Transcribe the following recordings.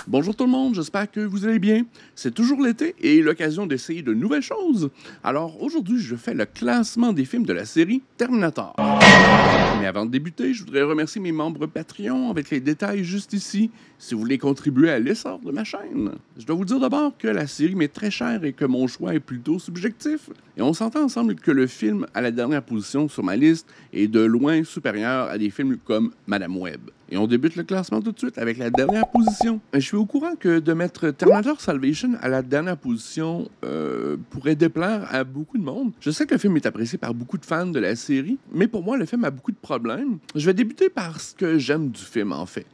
Bonjour tout le monde, j'espère que vous allez bien. C'est toujours l'été et l'occasion d'essayer de nouvelles choses. Alors aujourd'hui, je fais le classement des films de la série Terminator. Mais avant de débuter, je voudrais remercier mes membres Patreon avec les détails juste ici, si vous voulez contribuer à l'essor de ma chaîne. Je dois vous dire d'abord que la série m'est très chère et que mon choix est plutôt subjectif. Et on s'entend ensemble que le film à la dernière position sur ma liste est de loin supérieur à des films comme Madame Web. Et on débute le classement tout de suite avec la dernière position. Je suis au courant que de mettre Terminator Salvation à la dernière position pourrait déplaire à beaucoup de monde. Je sais que le film est apprécié par beaucoup de fans de la série, mais pour moi, le film a beaucoup de problèmes. Je vais débuter par ce que j'aime du film, en fait.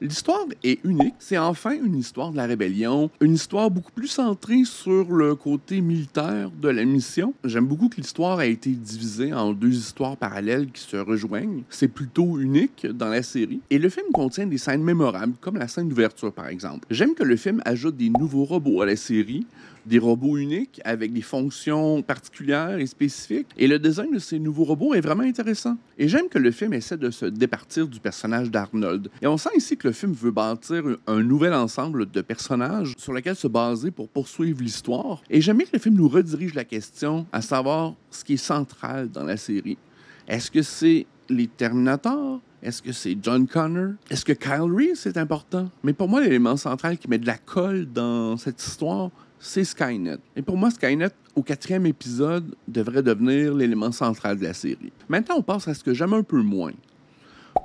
L'histoire est unique. C'est enfin une histoire de la rébellion, une histoire beaucoup plus centrée sur le côté militaire de la mission. J'aime beaucoup que l'histoire a été divisée en deux histoires parallèles qui se rejoignent. C'est plutôt unique dans la série. Et le film contient des scènes mémorables, comme la scène d'ouverture par exemple. J'aime que le film ajoute des nouveaux robots à la série, des robots uniques avec des fonctions particulières et spécifiques. Et le design de ces nouveaux robots est vraiment intéressant. Et j'aime que le film essaie de se départir du personnage d'Arnold. Et on sent ici que le film veut bâtir un nouvel ensemble de personnages sur lequel se baser pour poursuivre l'histoire. Et j'aime bien que le film nous redirige la question à savoir ce qui est central dans la série. Est-ce que c'est les Terminators? Est-ce que c'est John Connor? Est-ce que Kyle Reese est important? Mais pour moi, l'élément central qui met de la colle dans cette histoire, c'est Skynet. Et pour moi, Skynet, au 4e épisode, devrait devenir l'élément central de la série. Maintenant, on passe à ce que j'aime un peu moins.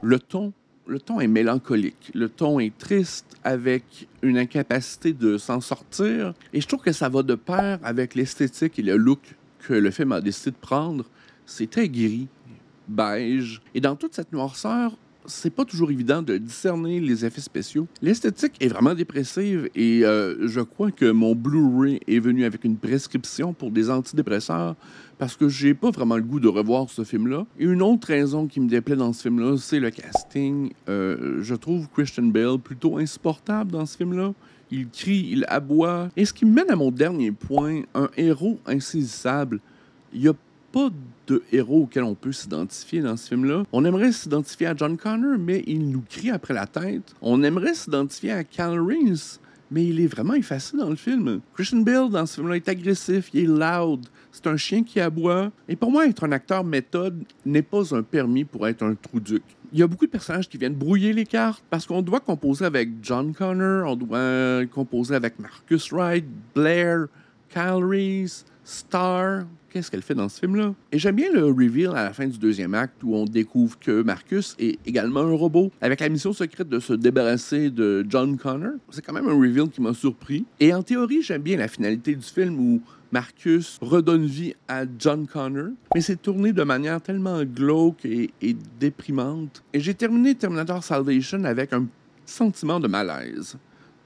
Le ton est mélancolique. Le ton est triste avec une incapacité de s'en sortir. Et je trouve que ça va de pair avec l'esthétique et le look que le film a décidé de prendre. C'est très gris, beige. Et dans toute cette noirceur, c'est pas toujours évident de discerner les effets spéciaux. L'esthétique est vraiment dépressive et je crois que mon Blu-ray est venu avec une prescription pour des antidépresseurs parce que j'ai pas vraiment le goût de revoir ce film-là. Et une autre raison qui me déplaît dans ce film-là, c'est le casting. Je trouve Christian Bale plutôt insupportable dans ce film-là. Il crie, il aboie. Et ce qui me mène à mon dernier point, un héros insaisissable. Il y a pas de héros auquel on peut s'identifier dans ce film-là. On aimerait s'identifier à John Connor, mais il nous crie après la tête. On aimerait s'identifier à Kyle Reese, mais il est vraiment effacé dans le film. Christian Bale, dans ce film-là, est agressif, il est loud. C'est un chien qui aboie. Et pour moi, être un acteur méthode n'est pas un permis pour être un trou-duc. Il y a beaucoup de personnages qui viennent brouiller les cartes parce qu'on doit composer avec John Connor, on doit composer avec Marcus Wright, Blair, Kyle Reese, Star. Qu'est-ce qu'elle fait dans ce film-là? Et j'aime bien le reveal à la fin du deuxième acte où on découvre que Marcus est également un robot avec la mission secrète de se débarrasser de John Connor. C'est quand même un reveal qui m'a surpris. Et en théorie, j'aime bien la finalité du film où Marcus redonne vie à John Connor, mais c'est tourné de manière tellement glauque et déprimante. Et j'ai terminé Terminator Salvation avec un sentiment de malaise.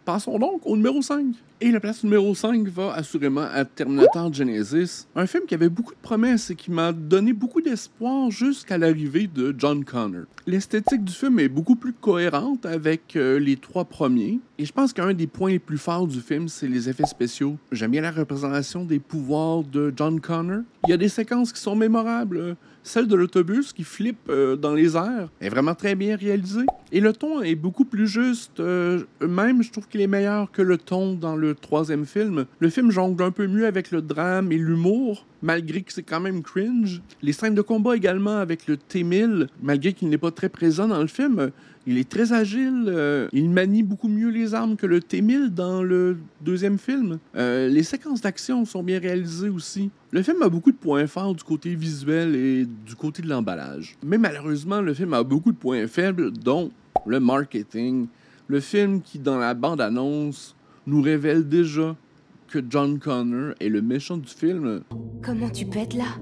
Passons donc au numéro 5. Et la place numéro 5 va assurément à Terminator Genesis, un film qui avait beaucoup de promesses et qui m'a donné beaucoup d'espoir jusqu'à l'arrivée de John Connor. L'esthétique du film est beaucoup plus cohérente avec les trois premiers, et je pense qu'un des points les plus forts du film, c'est les effets spéciaux. J'aime bien la représentation des pouvoirs de John Connor. Il y a des séquences qui sont mémorables. Celle de l'autobus qui flippe dans les airs est vraiment très bien réalisée. Et le ton est beaucoup plus juste. Même, je trouve qu'il est meilleur que le ton dans le troisième film. Le film jongle un peu mieux avec le drame et l'humour, malgré que c'est quand même cringe. Les scènes de combat également avec le T-1000, malgré qu'il n'est pas très présent dans le film, il est très agile. Il manie beaucoup mieux les armes que le T-1000 dans le deuxième film. Les séquences d'action sont bien réalisées aussi. Le film a beaucoup de points forts du côté visuel et du côté de l'emballage. Mais malheureusement, le film a beaucoup de points faibles, dont le marketing. Le film qui, dans la bande-annonce, nous révèle déjà que John Connor est le méchant du film. Comment tu peux être là?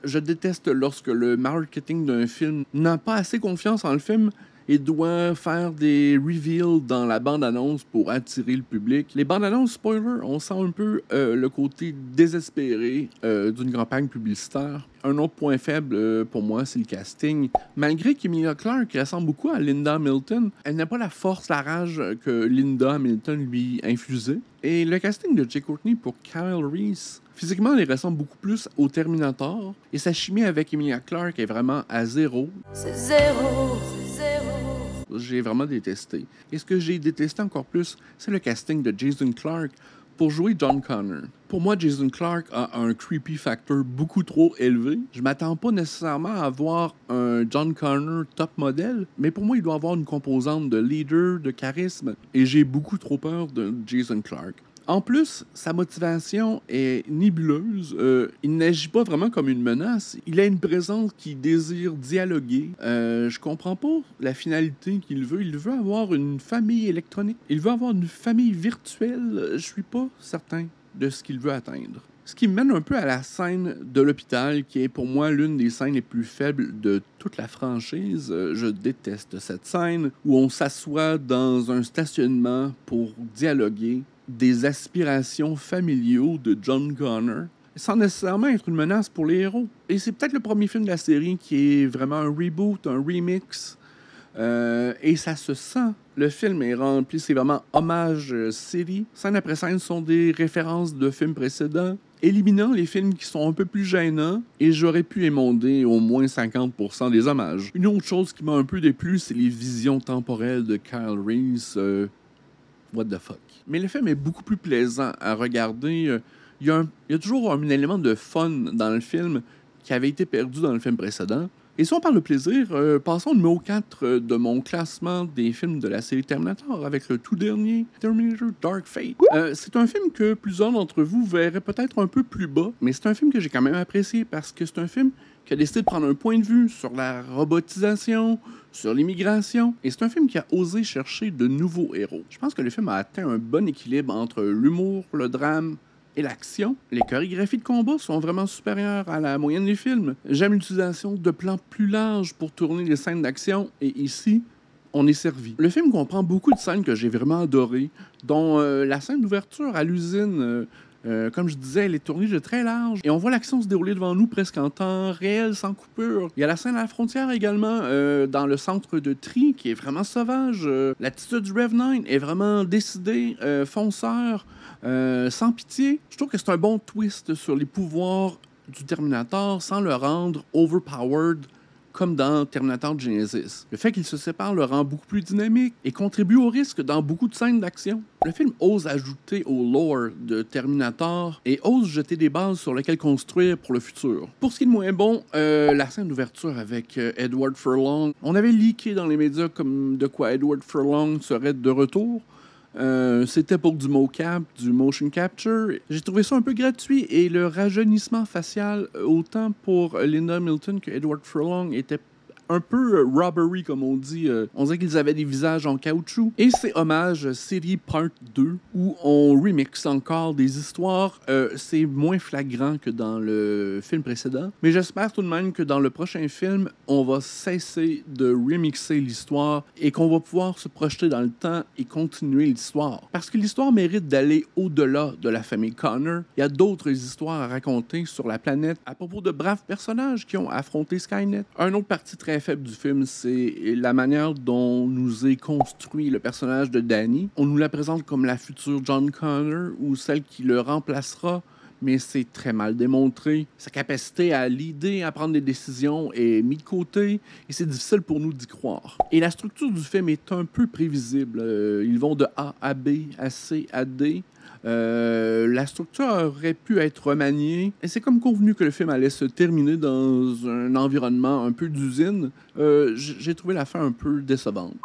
Je déteste lorsque le marketing d'un film n'a pas assez confiance en le film et doit faire des reveals dans la bande-annonce pour attirer le public. Les bandes-annonces spoiler, on sent un peu le côté désespéré d'une campagne publicitaire. Un autre point faible pour moi, c'est le casting. Malgré qu'Emilia Clarke ressemble beaucoup à Linda Hamilton, elle n'a pas la force, la rage que Linda Hamilton lui infusait. Et le casting de Jai Courtney pour Kyle Reese, physiquement, elle ressemble beaucoup plus au Terminator. Et sa chimie avec Emilia Clarke est vraiment à zéro. C'est zéro, c'est zéro. j'ai vraiment détesté. Et ce que j'ai détesté encore plus, c'est le casting de Jason Clarke pour jouer John Connor. Pour moi, Jason Clarke a un creepy factor beaucoup trop élevé. Je m'attends pas nécessairement à voir un John Connor top modèle, mais pour moi, il doit avoir une composante de leader, de charisme, et j'ai beaucoup trop peur de Jason Clarke. En plus, sa motivation est nébuleuse. Il n'agit pas vraiment comme une menace. Il a une présence qui désire dialoguer. Je comprends pas la finalité qu'il veut. Il veut avoir une famille électronique. Il veut avoir une famille virtuelle. Je suis pas certain de ce qu'il veut atteindre. Ce qui me mène un peu à la scène de l'hôpital, qui est pour moi l'une des scènes les plus faibles de toute la franchise. Je déteste cette scène où on s'assoit dans un stationnement pour dialoguer des aspirations familiaux de John Connor, sans nécessairement être une menace pour les héros. Et c'est peut-être le premier film de la série qui est vraiment un reboot, un remix, et ça se sent. Le film est rempli, c'est vraiment hommage série. Scène après scène sont des références de films précédents, éliminant les films qui sont un peu plus gênants, et j'aurais pu émonder au moins 50% des hommages. Une autre chose qui m'a un peu déplu, c'est les visions temporelles de Kyle Reese. What the fuck. Mais le film est beaucoup plus plaisant à regarder. Il y a toujours un élément de fun dans le film qui avait été perdu dans le film précédent. Et si on parle de plaisir, passons au numéro 4 de mon classement des films de la série Terminator avec le tout dernier, Terminator Dark Fate. C'est un film que plusieurs d'entre vous verraient peut-être un peu plus bas, mais c'est un film que j'ai quand même apprécié parce que c'est un film qui a décidé de prendre un point de vue sur la robotisation, sur l'immigration, et c'est un film qui a osé chercher de nouveaux héros. Je pense que le film a atteint un bon équilibre entre l'humour, le drame et l'action. Les chorégraphies de combat sont vraiment supérieures à la moyenne des films. J'aime l'utilisation de plans plus larges pour tourner les scènes d'action, et ici, on est servi. Le film comprend beaucoup de scènes que j'ai vraiment adorées, dont la scène d'ouverture à l'usine. Comme je disais, elle est tournée de très large et on voit l'action se dérouler devant nous presque en temps réel, sans coupure. Il y a la scène à la frontière également, dans le centre de tri, qui est vraiment sauvage. L'attitude du Rev 9 est vraiment décidée, fonceur, sans pitié. Je trouve que c'est un bon twist sur les pouvoirs du Terminator sans le rendre overpowered comme dans Terminator Genesis. Le fait qu'il se sépare le rend beaucoup plus dynamique et contribue au risque dans beaucoup de scènes d'action. Le film ose ajouter au lore de Terminator et ose jeter des bases sur lesquelles construire pour le futur. Pour ce qui est de moins bon, la scène d'ouverture avec Edward Furlong, on avait leaké dans les médias comme de quoi Edward Furlong serait de retour. C'était pour du mocap, du motion capture. J'ai trouvé ça un peu gratuit et le rajeunissement facial, autant pour Linda Hamilton que Edward Furlong, était un peu robbery, comme on dit. On dirait qu'ils avaient des visages en caoutchouc. Et c'est hommage série part 2, où on remixe encore des histoires. C'est moins flagrant que dans le film précédent. Mais j'espère tout de même que dans le prochain film, on va cesser de remixer l'histoire et qu'on va pouvoir se projeter dans le temps et continuer l'histoire. Parce que l'histoire mérite d'aller au-delà de la famille Connor. Il y a d'autres histoires à raconter sur la planète à propos de braves personnages qui ont affronté Skynet. Un autre parti très faible du film, c'est la manière dont nous est construit le personnage de Danny. On nous la présente comme la future John Connor ou celle qui le remplacera, mais c'est très mal démontré. Sa capacité à leader, à prendre des décisions est mise de côté et c'est difficile pour nous d'y croire. Et la structure du film est un peu prévisible. Ils vont de A à B, à C à D. La structure aurait pu être remaniée et c'est comme convenu que le film allait se terminer dans un environnement un peu d'usine. J'ai trouvé la fin un peu décevante.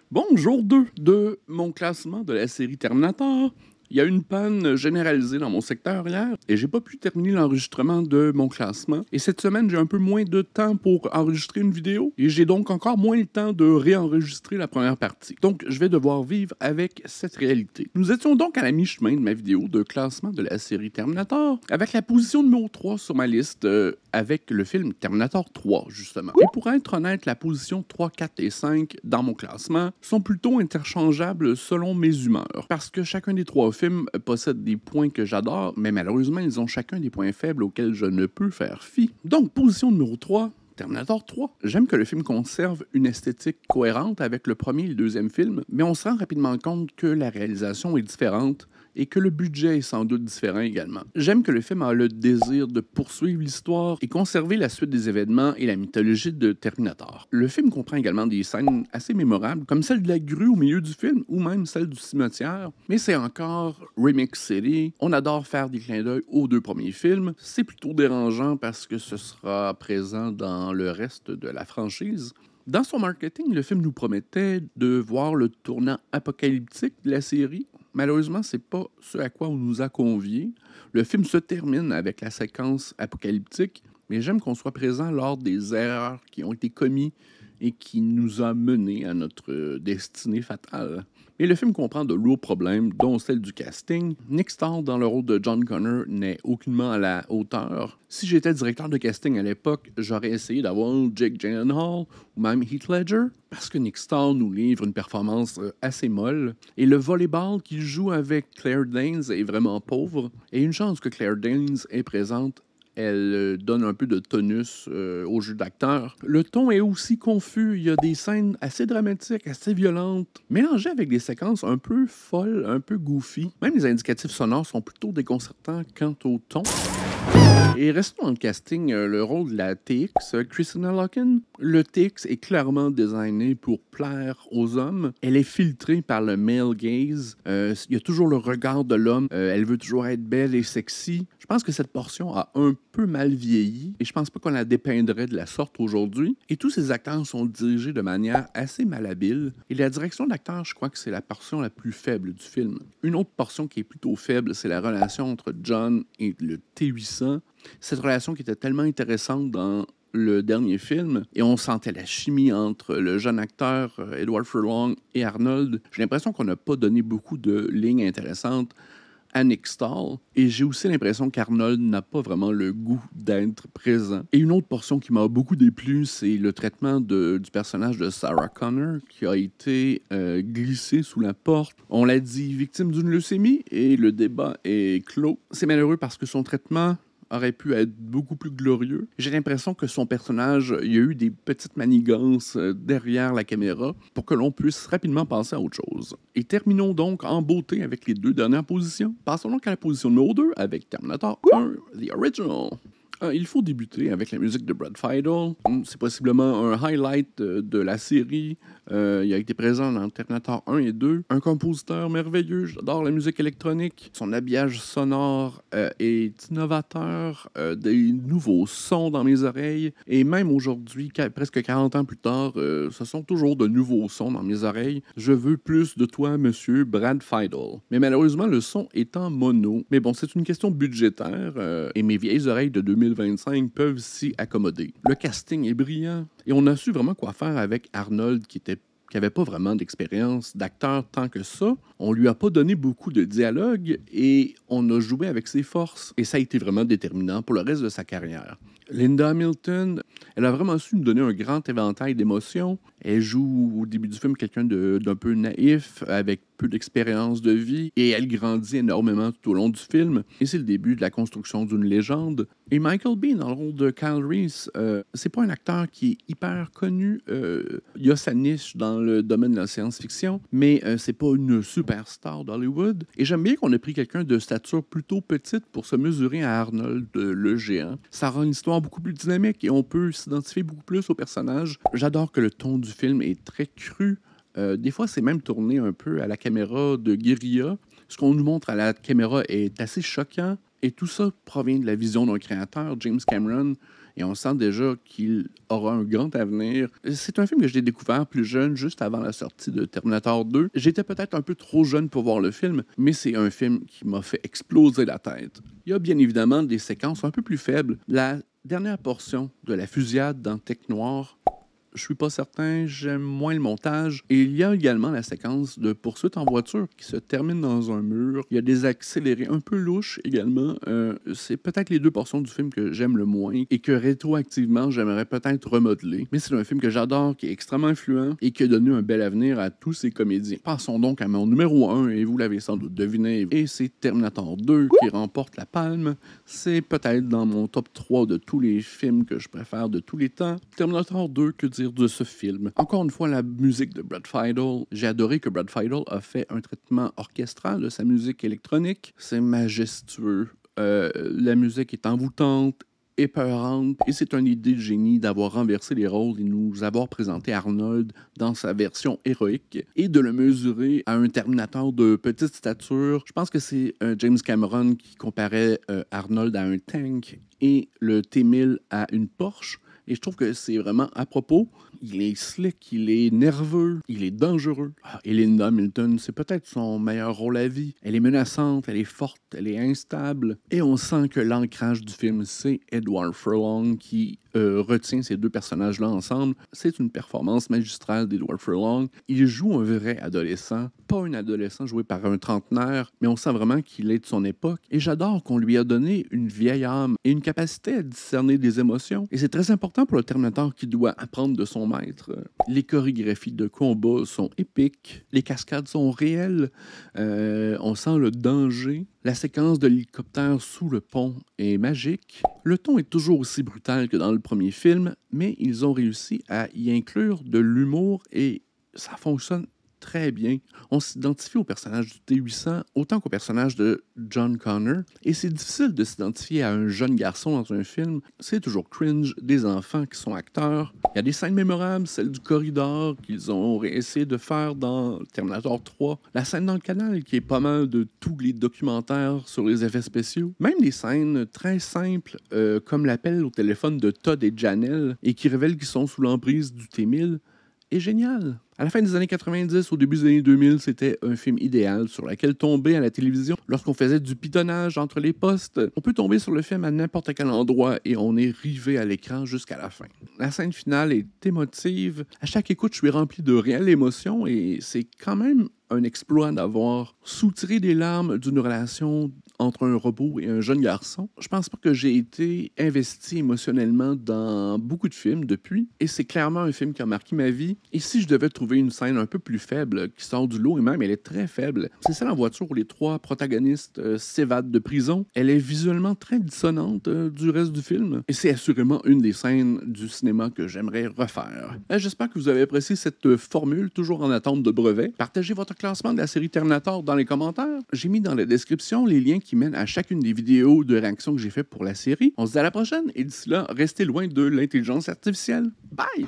Bon, jour 2 de mon classement de la série Terminator. Il y a une panne généralisée dans mon secteur hier et j'ai pas pu terminer l'enregistrement de mon classement. Et cette semaine, j'ai un peu moins de temps pour enregistrer une vidéo et j'ai donc encore moins le temps de réenregistrer la première partie. Donc, je vais devoir vivre avec cette réalité. Nous étions donc à la mi-chemin de ma vidéo de classement de la série Terminator avec la position numéro 3 sur ma liste avec le film Terminator 3, justement. Et pour être honnête, la position 3, 4 et 5 dans mon classement sont plutôt interchangeables selon mes humeurs parce que chacun des trois films possède des points que j'adore, mais malheureusement, ils ont chacun des points faibles auxquels je ne peux faire fi. Donc, position numéro 3, Terminator 3. J'aime que le film conserve une esthétique cohérente avec le premier et le deuxième film, mais on se rend rapidement compte que la réalisation est différente et que le budget est sans doute différent également. J'aime que le film a le désir de poursuivre l'histoire et conserver la suite des événements et la mythologie de Terminator. Le film comprend également des scènes assez mémorables, comme celle de la grue au milieu du film ou même celle du cimetière, mais c'est encore Remix City. On adore faire des clins d'œil aux deux premiers films. C'est plutôt dérangeant parce que ce sera présent dans le reste de la franchise. Dans son marketing, le film nous promettait de voir le tournant apocalyptique de la série. Malheureusement, c'est pas ce à quoi on nous a conviés. Le film se termine avec la séquence apocalyptique, mais j'aime qu'on soit présent lors des erreurs qui ont été commises et qui nous a menés à notre destinée fatale. Mais le film comprend de lourds problèmes, dont celle du casting. Nick Stahl, dans le rôle de John Connor, n'est aucunement à la hauteur. Si j'étais directeur de casting à l'époque, j'aurais essayé d'avoir Jake Gyllenhaal ou même Heath Ledger, parce que Nick Stahl nous livre une performance assez molle. Et le volleyball qu'il joue avec Claire Danes est vraiment pauvre. Et une chance que Claire Danes est présente, elle donne un peu de tonus au jeu d'acteur. Le ton est aussi confus. Il y a des scènes assez dramatiques, assez violentes, mélangées avec des séquences un peu folles, un peu goofy. Même les indicatifs sonores sont plutôt déconcertants quant au ton. Et restons dans le casting, le rôle de la TX, Christina Loken. Le TX est clairement designé pour plaire aux hommes. Elle est filtrée par le male gaze. Il y a toujours le regard de l'homme. Elle veut toujours être belle et sexy. Je pense que cette portion a un peu mal vieilli et je pense pas qu'on la dépeindrait de la sorte aujourd'hui. Et tous ces acteurs sont dirigés de manière assez malhabile. Et la direction d'acteur, je crois que c'est la portion la plus faible du film. Une autre portion qui est plutôt faible, c'est la relation entre John et le T-800. Cette relation qui était tellement intéressante dans le dernier film, et on sentait la chimie entre le jeune acteur Edward Furlong et Arnold. J'ai l'impression qu'on n'a pas donné beaucoup de lignes intéressantes à Nick Stahl, et j'ai aussi l'impression qu'Arnold n'a pas vraiment le goût d'être présent. Et une autre portion qui m'a beaucoup déplu, c'est le traitement du personnage de Sarah Connor, qui a été glissé sous la porte. On l'a dit, victime d'une leucémie, et le débat est clos. C'est malheureux parce que son traitement aurait pu être beaucoup plus glorieux. J'ai l'impression que son personnage, il y a eu des petites manigances derrière la caméra pour que l'on puisse rapidement passer à autre chose. Et terminons donc en beauté avec les deux dernières positions. Passons donc à la position numéro 2 avec Terminator 1, The Original. Il faut débuter avec la musique de Brad Fiedel. C'est possiblement un highlight de la série. Il a été présent dans Terminator 1 et 2. Un compositeur merveilleux. J'adore la musique électronique. Son habillage sonore est innovateur. Des nouveaux sons dans mes oreilles. Et même aujourd'hui, presque 40 ans plus tard, ce sont toujours de nouveaux sons dans mes oreilles. Je veux plus de toi, monsieur Brad Fiedel. Mais malheureusement, le son est en mono. Mais bon, c'est une question budgétaire. Et mes vieilles oreilles de 2025 peuvent s'y accommoder. Le casting est brillant. Et on a su vraiment quoi faire avec Arnold qui n'avait pas vraiment d'expérience d'acteur tant que ça. On lui a pas donné beaucoup de dialogue et on a joué avec ses forces. Et ça a été vraiment déterminant pour le reste de sa carrière. Linda Hamilton, elle a vraiment su nous donner un grand éventail d'émotions. Elle joue au début du film quelqu'un d'un peu naïf, avec peu d'expérience de vie, et elle grandit énormément tout au long du film. Et c'est le début de la construction d'une légende. Et Michael Biehn, dans le rôle de Kyle Reese, c'est pas un acteur qui est hyper connu. Il a sa niche dans le domaine de la science-fiction, mais c'est pas une superstar d'Hollywood. Et j'aime bien qu'on ait pris quelqu'un de stature plutôt petite pour se mesurer à Arnold, le géant. Ça rend une histoire beaucoup plus dynamique et on peut s'identifier beaucoup plus au personnage. J'adore que le ton du film est très cru. Des fois, c'est même tourné un peu à la caméra de guérilla. Ce qu'on nous montre à la caméra est assez choquant. Et tout ça provient de la vision d'un créateur, James Cameron. Et on sent déjà qu'il aura un grand avenir. C'est un film que j'ai découvert plus jeune, juste avant la sortie de Terminator 2. J'étais peut-être un peu trop jeune pour voir le film, mais c'est un film qui m'a fait exploser la tête. Il y a bien évidemment des séquences un peu plus faibles. La dernière portion de la fusillade dans Tech Noir, je suis pas certain, j'aime moins le montage. Et il y a également la séquence de poursuite en voiture qui se termine dans un mur. Il y a des accélérés un peu louches également. C'est peut-être les deux portions du film que j'aime le moins et que rétroactivement, j'aimerais peut-être remodeler. Mais c'est un film que j'adore, qui est extrêmement influent et qui a donné un bel avenir à tous ces comédiens. Passons donc à mon numéro 1, et vous l'avez sans doute deviné, et c'est Terminator 2 qui remporte la palme. C'est peut-être dans mon top 3 de tous les films que je préfère de tous les temps. Terminator 2, que dire de ce film? Encore une fois, la musique de Brad Fiedel. J'ai adoré que Brad Fiedel a fait un traitement orchestral de sa musique électronique. C'est majestueux. La musique est envoûtante, épeurante, et c'est une idée de génie d'avoir renversé les rôles et nous avoir présenté Arnold dans sa version héroïque et de le mesurer à un Terminator de petite stature. Je pense que c'est James Cameron qui comparait Arnold à un tank et le T-1000 à une Porsche. Et je trouve que c'est vraiment à propos. Il est slick, il est nerveux, il est dangereux. Et Linda Hamilton, c'est peut-être son meilleur rôle à vie. Elle est menaçante, elle est forte, elle est instable. Et on sent que l'ancrage du film, c'est Edward Furlong qui retient ces deux personnages-là ensemble. C'est une performance magistrale d'Edward Furlong. Il joue un vrai adolescent, pas un adolescent joué par un trentenaire, mais on sent vraiment qu'il est de son époque. Et j'adore qu'on lui a donné une vieille âme et une capacité à discerner des émotions. Et c'est très important pour le Terminator qui doit apprendre de son maître. Les chorégraphies de combat sont épiques, les cascades sont réelles, on sent le danger. La séquence de l'hélicoptère sous le pont est magique. Le ton est toujours aussi brutal que dans le premier film, mais ils ont réussi à y inclure de l'humour et ça fonctionne très bien. On s'identifie au personnage du T-800 autant qu'au personnage de John Connor. Et c'est difficile de s'identifier à un jeune garçon dans un film. C'est toujours cringe, des enfants qui sont acteurs. Il y a des scènes mémorables, celle du corridor qu'ils ont essayé de faire dans Terminator 3. La scène dans le canal qui est pas mal de tous les documentaires sur les effets spéciaux. Même des scènes très simples comme l'appel au téléphone de Todd et Janelle et qui révèlent qu'ils sont sous l'emprise du T-1000 est génial. À la fin des années 90, au début des années 2000, c'était un film idéal sur lequel tomber à la télévision lorsqu'on faisait du pitonnage entre les postes. On peut tomber sur le film à n'importe quel endroit et on est rivé à l'écran jusqu'à la fin. La scène finale est émotive. À chaque écoute, je suis rempli de réelles émotions et c'est quand même un exploit d'avoir soutiré des larmes d'une relation entre un robot et un jeune garçon. Je pense pas que j'ai été investi émotionnellement dans beaucoup de films depuis, et c'est clairement un film qui a marqué ma vie. Et si je devais trouver une scène un peu plus faible, qui sort du lot, et même elle est très faible, c'est celle en voiture où les trois protagonistes s'évadent de prison. Elle est visuellement très dissonante du reste du film, et c'est assurément une des scènes du cinéma que j'aimerais refaire. J'espère que vous avez apprécié cette formule, toujours en attente de brevet. Partagez votre classement de la série Terminator dans les commentaires. J'ai mis dans la description les liens qui mènent à chacune des vidéos de réaction que j'ai fait pour la série. On se dit à la prochaine et d'ici là, restez loin de l'intelligence artificielle. Bye!